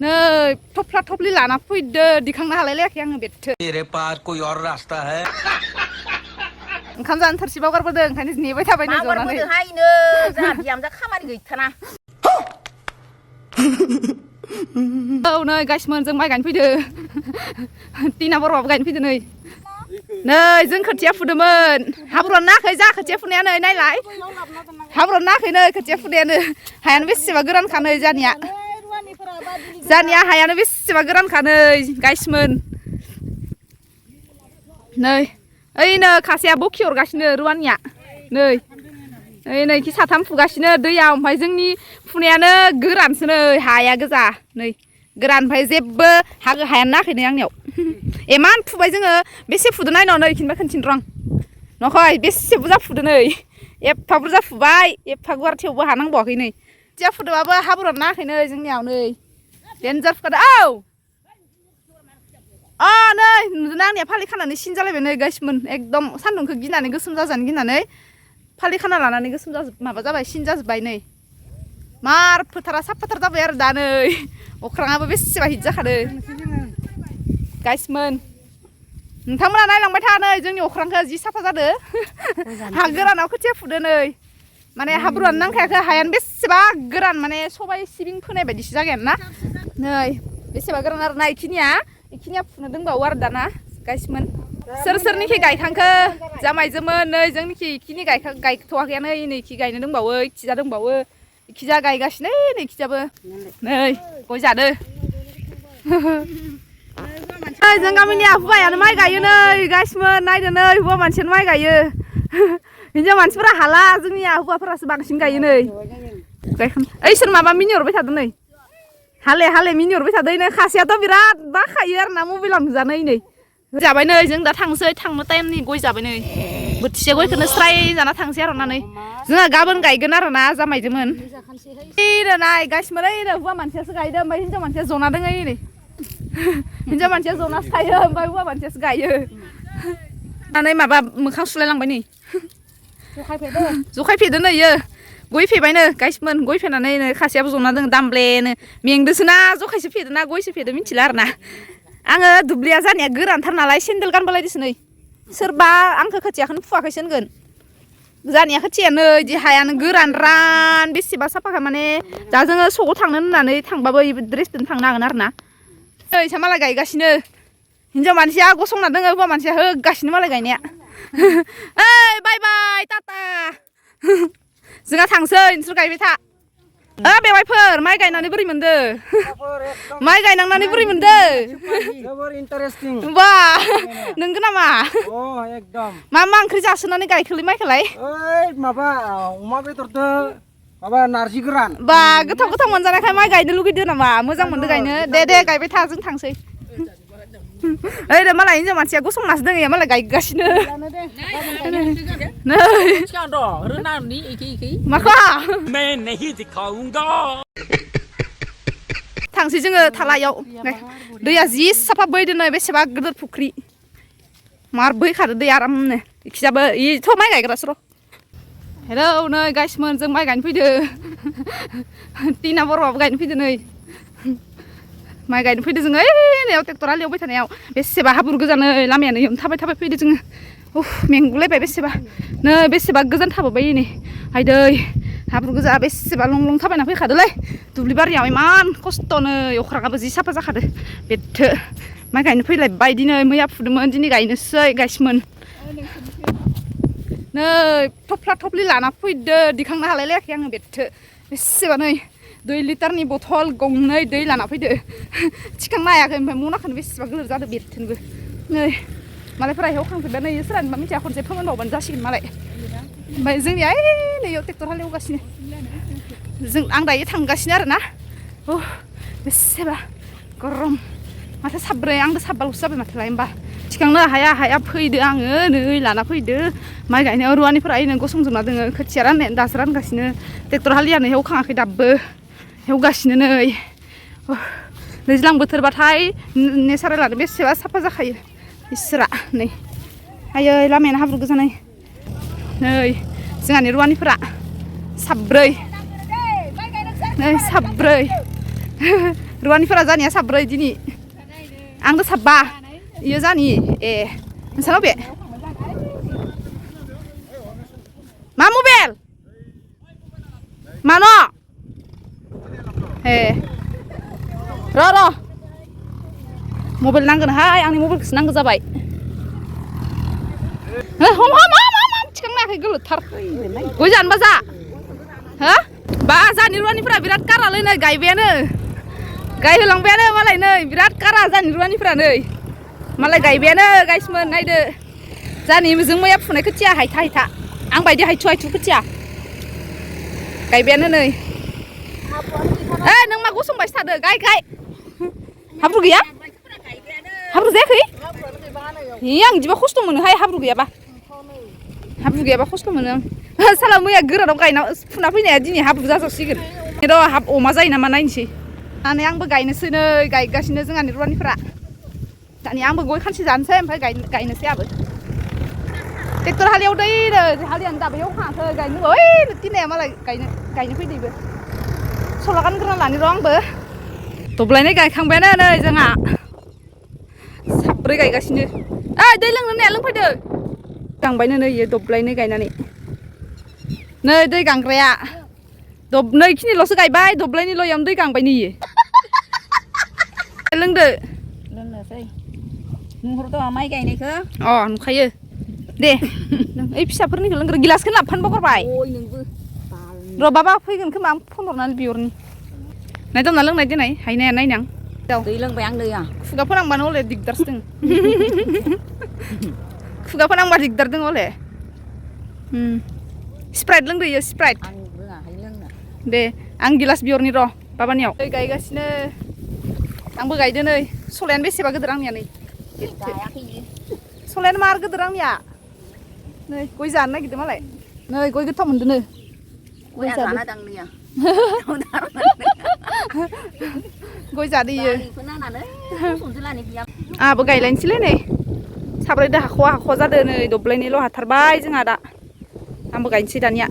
नै थफ्ला थफ्लि लाना फैदो दिखांनो हालायलायाखै आङो बेथो तेरे पास कोई और रास्ता है ओंखाम जानो थोरसि बावगारबोदों ओंखायनो नेबाय थाबाय नै जनानै हायनो जोंहा बिहामजो खामानि गैथारा औ नै गासिमोन जों माइ गायनो फैदो टिना बर'आबो गायनो फैदो नै जों खोथिया फुदोंमोन हाब्रुआनो नाङाखै जा खोथिया फुनाया नै नायलाय हाब्रुआनो नाङाखै नै खोथिया फुनायानो हायानो बेसेबा गोरानखा नै जानिया हायानो बेसेबा गोरानखा नै गायसिमोन नै ओइनो खासेया बखि हरगासिनो रुवानिया नै नै खि साथाम फुगासिनो दैयाव ओमफ्राय जोंनि फुनायानो गोरानसो नै हाया गोजा नै गोरान ओमफ्राय जेबो हायानो नाङाखै नै आंनियाव एमान फुबाय जोङो बेसे फुदो नायनाव नै खिनबा खोन्थिनो रं नखय बेसे बुरजा फुदो नै एफा बुरजा फुबाय एफा गुवार थेवबो हानांबावाखै नै खोथिया फुदोंबाबो हाब्रुआनो नाङाखै नै जोंनियाव नै देन्जार फुखादो औ नै नुदोंना आंनिया फालि खानानै सिन जालायबाय नै गासिमोन एकदम सान्दुंखौ गिनानै गोसोम जाजानो गिनानै फालि खाना लानानै गोसोम माबा जाबाय सिन जाजोब्बाय नै मार फोथारा साफाथार जाबाय आरो दा नै अख्राङाबो बेसेबा हिट जाखादो गाइसमोन नोंथांमोना नायलांबाय था नै जोंनि अख्रांखौ जि साफा जादो हा गोरानाव खोथिया फुदो नै माने हाब्रुआनो नांखायाखै हायानो बेसेबा गोरान माने सबाइ सिबिं फोनाय बायदिसो जागोन ना नै बेसेबा गोरान आरो ना इखिनिया फुनो दंबावो आरो दाना गाइसमोन सोर सोरनिखि गायखांखो जामायजोमोन नै जोंनिखि इखिनि गायथ'वाखैयानो नै इखि गायनो दंबावो इखिजा दंबावो इखिजा गायगासिनो नै इखिजाबो नै गय जादो जों गामिनि हौवायानो माइ गायो नै गाइसमोन नायदो नै हौवा मानसियानो माइ गायो हिनजाव मानसिफोरा हाला जोंनिया हौवाफोरासो बांसिन गायो नै ओइसोर माबा मिनिहरबाय थादों नै हाले मिनिहरबाय थादों नै खासेयाथ' बिराद बाखायो आरो ना मबाइलाव नुजानै नै जाबाय नै जों दा थांसै थांनो टाइमनि गय जाबाय नै बोथिसे गयखौनो स्राय जाना थांसै आरो ना नै जोंहा गाबोन गायगोन आरो ना जामायजोमोन ओइनो नाय गासिमोन ओइनो हौवा मानसियासो गायदों ओमफ्राय हिनजाव मानसिया जना दङ ओइ हिनजाव मानसिया जनासो थायो ओमफ्राय हौवा मानसियासो गायो नानै माबा मोखां सुलायलांबाय नै जखायफेदो नै इयो गय फेबायनो गाइसमोन गय फेनानै खासेयाबो जना दङ दामब्लेनो मेंदोसोना जखायसो फेदोना गयसो फेदो मिथिला आरो ना आङो दुब्लिया जानाया गोरानथार नालाय सेन्देल गानबालायदोसो नै सोरबा आंखौ खोथियाखौनो फुवाखैसो होनगोन जानिया खोथियानो इदि हायानो गोरान रान बेसेबा साफाखा माने दा जोङो सगाव थांनो होननानै थांबाबो ड्रेसजों थांनो हागोन आरो ना ओइसा मालाय गायगासिनो हिनजाव मानसिया गसंना दङ हौवा मानसिया होगासिनो मालाय गायनाया ओइ बाय बाय टाटा जोंहा थांसै नोंसोर गायबाय था बेवाइफोर माइ गायनानै बोरै मोनदो माइ गायनांनानै बोरै मोनदो जोबोर इन्टारेस्टिं बा नोंगो नामा एकदम मा ओंख्रि जासोनानै गायखोलै माइखौलाय ओइ माबा अमा बेदरदो माबा नारजि गोरान बा गोथाव मोनजानायखाय माइ गायनो लुगैदो नामा मोजां मोनदो गायनो दे गायबाय था जों थांसै ओइ मालाय हिनजाव मानसिया गसंनासो दङ मालाय गायगासिनो नै माखा थांसै जोङो थालायाव दैया जि साफा बैदो नै बेसेबा गिदिर फुख्रि मार बैखादो दै आरामनो इखिजाबो इथ' माइ गायग्रासो र' हेलौ नै गाइसमोन जों माइ गायनो फैदो टिना बर'आबो गायनो फैदो नै माइ गायनो फैदो जोङो ओइ ट्रेक्टर हालेवबाय थानायाव बेसेबा हाब्रु गोजान नै लामायानो इयावनो थाबाय फैदो जोङो मेंगुलायबाय बेसेबा गोजान थाबोबाय नै हायदै हाब्रु गोजा बेसेबा लं थाबायना फैखादोलै दुब्लि बारियाव इमान खस्थ'नो अख्राङाबो जि साफा जाखादो बेथो माइ गायनो फैलायबाय दिनै मैया फुदोंमोन दिनै गायनोसै गाइसमोन नै थफ्ला थफ्लि लाना फैदो दिखांनो हालायलायाखै आङो बेथो बेसेबा नै 2 लिटारनि बथल गंनै दै लाना फैदो थिखांनो हायाखै ओमफ्राय मनाखौनो बेसेबा गोलोर जादो बेथोनबो नै मालायफोरा हेवखांफिनबाय नै सोरहानिबा मिथिया खनसे फोमोनबावबानो जासिगोन मालाय ओमफ्राय जोंनिया नैयाव ट्रेक्टर हालेवगासिनो आं दायो थांगासिनो आरो ना बेसेबा गरम माथो साब्रै आंबो साबबाल'सो जाबाय माथोलाय होमबा थिखांनो हाया फैदो आङो नै लाना फैदो माइ गायनायाव रुवानिफोरा ओरैनो गसंजोबना दोङो खोथिया राननायानो दासो रानगासिनो ट्रेक्टर हालियानो हेवखाङाखै दाबो हेवगासिनो नै दैज्लां बोथोरबाथाय नेचारेलानो बेसेबा साफा जाखायो इसोरा नै आयै लामायानो हाब्रु गोजा नै जोंहानि रुवानिफोरा साब्रै नै साब्रै रुवानिफोरा जानिया साब्रै दिनै आंबो साबा इयो जानि ए नोंसानाव बे मा मबाइल मा न' ए र' मबाइल नांगोनहाय आंनि मबाइलखौसो नांगौ जाबाय थिखांनायाखै गोलोथार गय जानोबा जा हो बा जानि रुवानिफोरा बिराद कारालै नै गायबायानो गायहोलांबायानो मालाय नै बिराद कारा जानि रुवानिफोरा नै मालाय गायबायानो गायसोमोन नायदो जानि जों मैया फुनाय खोथिया हायथा आं बायदि हायथु खोथिया गायबायानो नै नों मा गसंबायसो थादो गाय हाब्रु गैया हाब्रु जायाखै आं बिदिबा खस्थ' मोनोहाय हाब्रु गैयाबा खस्थ' मोनो आं साला मैया गोरानाव गायना फुना फैनाया दिनै हाब्रु जाजासिगोन र' अमा जायो नामा नायनोसै दानि आंबो गायनोसै नै गायगासिनो जोंहानि रुवानिफोरा दानि आंबो गय खानसे जानोसै ओमफ्राय गायनोसै आबो ट्रेक्टर हालेवदों हालियानो दाबो एवखाङाखै गायनो ओइ दिनैया मालाय गायनो फैदोंबो सल' गानग्रोना लानि र' आंबो दब्लायनै गायखांबायानो नै जोंहा साब्रै गायगासिनो दै लोंनो होननाया लोंफैदो गांबायनो नै इयो दब्लायनै गायनानै नै दै गांग्राया दब्नैखिनिल'सो गायबाय दब्लायनैल' इयावनो दै गांबाय नैयो लोंनोसै नुहुरदों माइ गायनायखौ नुखायो दे ओइ फिसाफोरनिखौ लोंग्रो गिलासखौ लाबोफानो बावगारबाय र' बाबा फैगोन खोमा आं फन हरनानै बिहरनि नायदावना लोंनाय देनाय हायनाया नायनां दै लोंबाय आं दैया खुगा फोनांबानो हले दिगदारसो दं खुगा फोनांबा दिगदार दं हले स्प्राइट लोंदो इयो स्प्राइट आं रोङाहाय लोंनो दे आं गिलास बिहरनि र' बाबानियाव दै गायगासिनो आंबो गायदो नै सलायानो बेसेबा गोदोर आंनिया नै सलायानो मार गोदोर आंनिया नै गय जानो नागिरदों मालाय नै गय गोथाव मोनदोंनो गय जादो गय जादो इयो आंहाबो गायलायनोसैलै नै साब्रैदो हाख'वा जादो नै दब्लायनैल' हाथारबाय जोंहा दा आंबो गायनोसै दानिया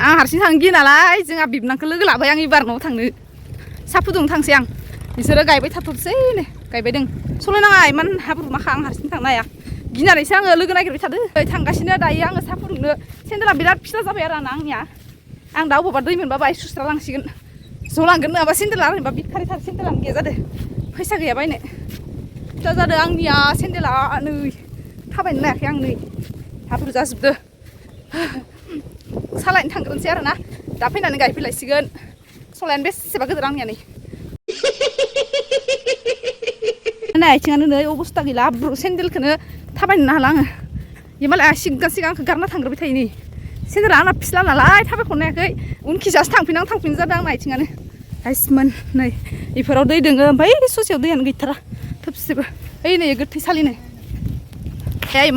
आं हारसिं थांनो गियो नालाय जोंहा बिबनांखौ लोगो लाबाय आं एबार न'आव थांनो साहा फुदुंनो थांसै आं बिसोरो गायबाय थाथ'सैनो गायबायदों सलायनाङा इमान हाब्रु माखा आं हारसिं थांनो हाया गिनानैसो आङो लोगो नागिरबाय थादो थांगासिनो दायो आङो साहा फुदुंनो सेन्देला बिराद फिसा जाबाय आरो आंनिया आं दा अबावबा दै मोनबा बाहाय सुस्रा लांसिगोन ज' लांगोन नङाबा सेन्देला ओरैनोबा बिखारिथार सेन्देलानो गैया जादो फैसा गैया बायनो फिसा जादो आंनिया सेन्देला नै थाबायनो लायाखै आं नै हाब्रु जाजोबदो सालायनो थांग्रोनोसै आरो ना दा फैनानै गायफैलायसिगोन सलायानो बेसेबा गोदोर आंनिया नै आथिङानो नै अबस्था गैला हाब्रु सेन्देलखौनो थाबायनो हाला आङो बे मालाय सिगां आंखौ गारना थांग्रोबाय थायो नै सेन्देला आंना फिस्ला नालाय थाबायख'नो हायाखै उनखिजासो थांफिनो जादों आंना आथिङानो हाइसमोन नै बेफोराव दै दोङो ओमफ्राय ससेयाव दैयानो गैथारा थोबसेबो ओइ नै गोथैसालि नै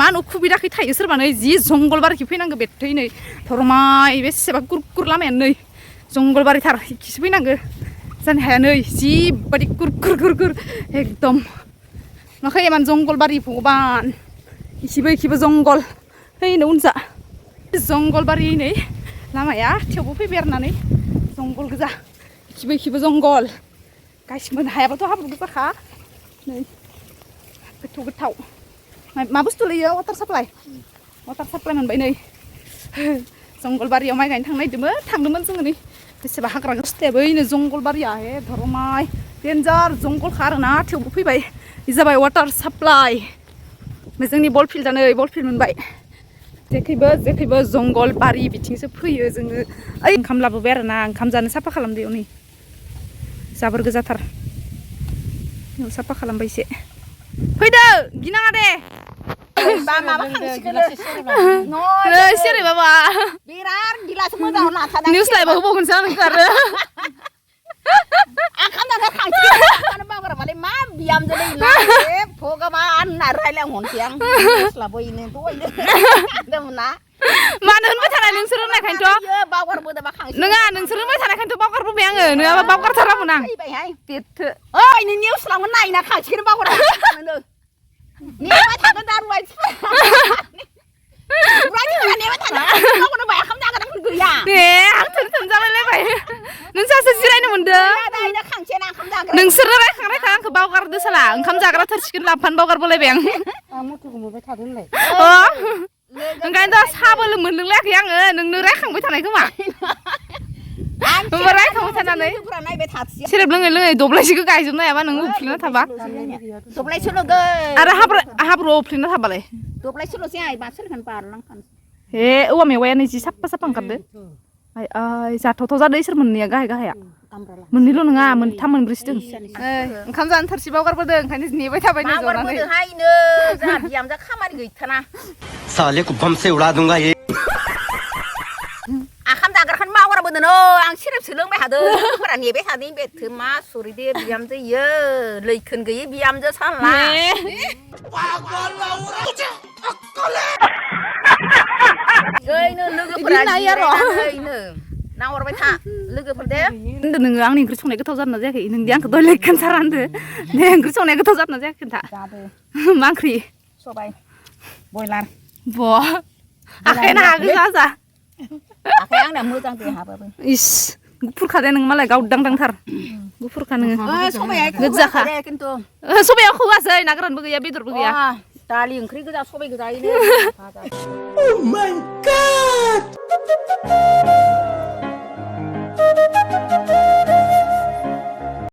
मा उसुबिदाखै थायो सोरबा नै जि जंगलबारिखि फैनांगौ बेथै नै धरमाय बेसेबा कुरकुर लामायानो नै जंगलबारिथार इखिसो फैनांगौ जानो हाया नै जिबादि कुरकुर एकदम माखै इमान जंगलबारि भगबान इखिबो जंगल हैनो उनजा जंगलबारि नै लामाया थेवबो फैबाय आरो नै जंगल गोजा इखिबो जंगल गासिबो हायाबाथ' हाब्रु गोजाखा नै गोथाव मा बुस्थु लैयो वाटार साप्लाइ मोनबाय नै जंगलबारियाव माइ गायनो थांदोंमोन जोङो नै बेसेबा हाग्रा गोसथायाबो ओइनो जंगलबारिया हे धरमाय डेन्जार जंगलखा आरोना थेवबो फैबाय बे जाबाय वाटार साप्लाइ ओमफ्राय जोंनि बल फिल्डआ नै बल फिल्ड मोनबाय जेखैबो जंगलबारि बिथिंसो फैयो जोङो ओइ ओंखाम लाबोबाय आरोना ओंखाम जानो साफा खालामदो इयाव नै जाबोर गोजाथार इयाव साफा खालामबाय एसे फैदो गिनाङा दे सेरे बाबा बिराद गिलास मोजां लाखादों निउस लाइभआव होबावगोनसो आं आरो आं खामनानै थांसिगोन बावगारबालै मा बियामजो ना भगबान होनना रायलायहरनोसै आं मिस्लाबोयनो दहायनो ना मानो होनबाय थानाय नोंसोर होननायखायनोथ' बावगारबोदोंबा खांसै नङा नोंसोर होनबाय थानायखायनोथ' बावगारबोबाय आङो नङाबा बावगारथारामोन आं बेथो ओइ नों निउस लांनो नायना खांसिगोन बावगारबाय नेबाय थागोन दा रुवाथि नेबाय थागोन बावगारबाय खाम जागोन गैया ए आं थोन जालायलायबाय नोंसासो जिरायनो मोनदों दायना खांसेना ओंखाम जाग्रा नोंसोरो रायखां आंखौ बावगारदो साला ओंखाम जाग्रा थोरसिखौनो लाबोफानो बावगारबोलायबाय आं मथ'खौ मोनबाय थादों होनलाय ओंखायनोथ' साहाबो मोनलोंलायाखै आङो नोंनो रायखांबाय थानाय खोमा होमबा रायखांबाय थानानै नायबाय थाथि सेरेब लोङै दब्लायसेखौ गायजोबनो हायाबा नोङो उफ्लिना थाबा दब्लायसेल' गै आरो हाब्रुआव उफ्लिना थाबालाय दब्लायसेल' जाय बासोरखौनो बारलांखानो हे औवा मेवायानो जि साफा ओंखारदो आय जाथावथाव जादों इसोर मोननैया गाहाया मोननैल' नङा मोनथाम मोनब्रैसो दं ओंखाम जानो थोरसि बावगारबोदों ओंखायनो नेबाय थाबाय नो जनानै जोंहा बिहामजा खामानि गैथाना साले को बम से उड़ा दूंगा ये आखाम जाग्राखौनो मावग्राबोदों न आं सेरेबसो लोंबाय थादों लोगोफोरा नेबाय थादों बेथो मा सरि दे बिहामजो इयो लैखोन गैयै बिहामजो सानला ओइनो लोगोफोरा जिरायनानैनो नाहरबाय था लोगोफोर दे होनदो नोङो आंनि ओंख्रि संनाय गोथाव जादोंना जायाखै नोंदि आंखौ दहाय खोन्थारा होनदो दे ओंख्रि संनाय गोथाव जादोंना जायाखै खोन्था मा ओंख्रि सबाय बयलार ब आखायानो हागोन जा आखाया आंना मोजां दे हाबाबो इस गुफुरखा दे नों मालाय गावदांथार गुफुरखा नोङो सबाया गोजाखा खिन्थु सबाया खौवासै ना गोरानबो गैया बेदरबो गैया दालि ओंख्रि गोजा सबाय गोजायैनो